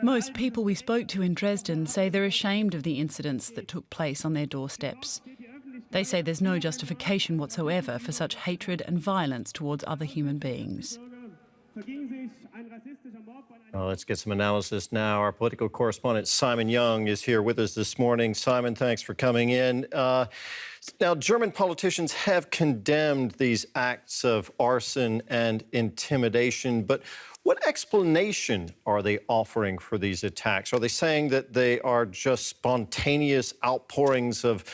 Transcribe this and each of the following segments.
Most people we spoke to in Dresden say they're ashamed of the incidents that took place on their doorsteps. They say there's no justification whatsoever for such hatred and violence towards other human beings. Well, let's get some analysis now. Our political correspondent Simon Young is here with us this morning. Simon, thanks for coming in. Now, German politicians have condemned these acts of arson and intimidation, but what explanation are they offering for these attacks? Are they saying that they are just spontaneous outpourings of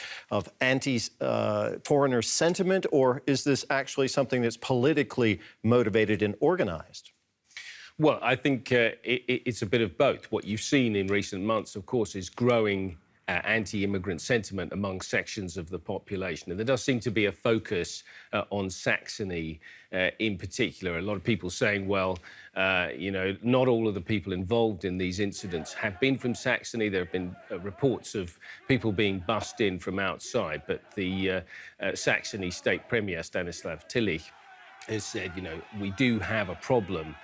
anti-foreigner sentiment, or is this actually something that's politically motivated and organized? Well, I think it's a bit of both. What you've seen in recent months, of course, is growing anti-immigrant sentiment among sections of the population. And there does seem to be a focus on Saxony in particular. A lot of people saying, well, not all of the people involved in these incidents have been from Saxony. There have been reports of people being bussed in from outside. But the Saxony state premier, Stanislav Tillich, has said, we do have a problem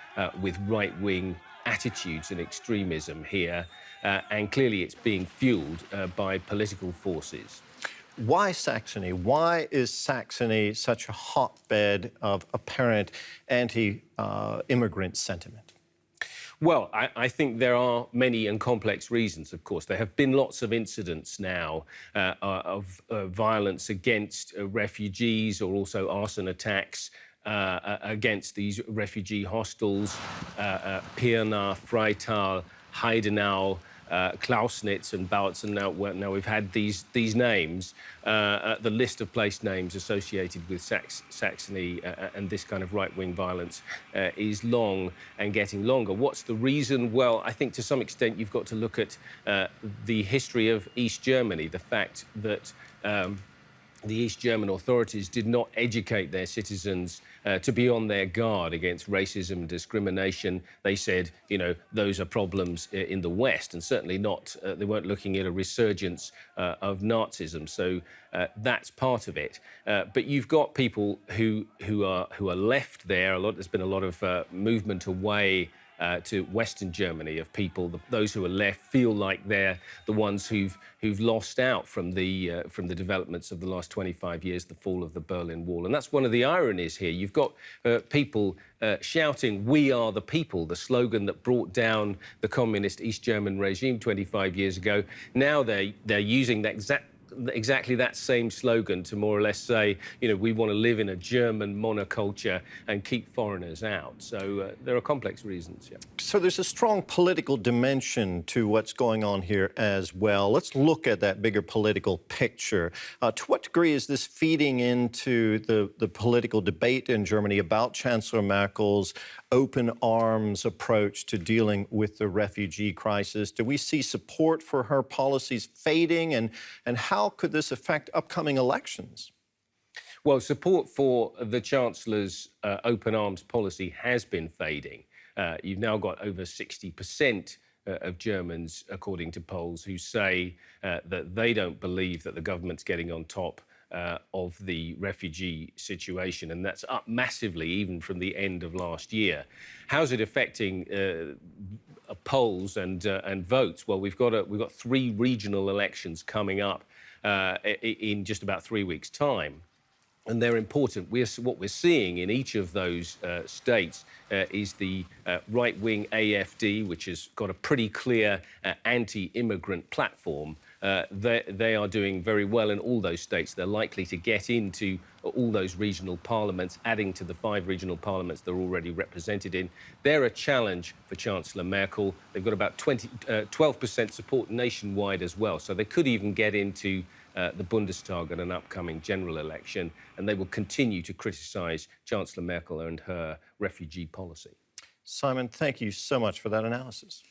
with right-wing attitudes and extremism here, and clearly it's being fueled by political forces. Why Saxony? Why is Saxony such a hotbed of apparent anti-immigrant sentiment? Well, I think there are many and complex reasons, of course. There have been lots of incidents now of violence against refugees, or also arson attacks against these refugee hostels, Pirna, Freital, Heidenau, Klausnitz and Bautzen. Now we've had these names. The list of place names associated with Saxony and this kind of right-wing violence is long and getting longer. What's the reason? Well, I think to some extent you've got to look at the history of East Germany, the fact that the East German authorities did not educate their citizens to be on their guard against racism and discrimination. They said, those are problems in the West, and certainly not, they weren't looking at a resurgence of Nazism. So that's part of it. But you've got people who are left there. There's been a lot of movement away to Western Germany of people. Those who are left feel like they're the ones who've lost out from the developments of the last 25 years, the fall of the Berlin Wall. And that's one of the ironies here. You've got people shouting, "We are the people," the slogan that brought down the communist East German regime 25 years ago. Now they're using that exactly that same slogan to more or less say, we want to live in a German monoculture and keep foreigners out. So there are complex reasons, yeah. So there's a strong political dimension to what's going on here as well. Let's look at that bigger political picture. To what degree is this feeding into the political debate in Germany about Chancellor Merkel's open arms approach to dealing with the refugee crisis? Do we see support for her policies fading, and how could this affect upcoming elections? Well, support for the Chancellor's open arms policy has been fading. You've now got over 60% of Germans, according to polls, who say that they don't believe that the government's getting on top of the refugee situation, and that's up massively even from the end of last year. How's it affecting polls and votes? Well, we've got 3 regional elections coming up in just about 3 weeks' time. And they're important. What we're seeing in each of those states is the right-wing AfD, which has got a pretty clear anti-immigrant platform. They are doing very well in all those states. They're likely to get into all those regional parliaments, adding to the 5 regional parliaments they're already represented in. They're a challenge for Chancellor Merkel. They've got about 12% support nationwide as well. So they could even get into the Bundestag at an upcoming general election, and they will continue to criticise Chancellor Merkel and her refugee policy. Simon, thank you so much for that analysis.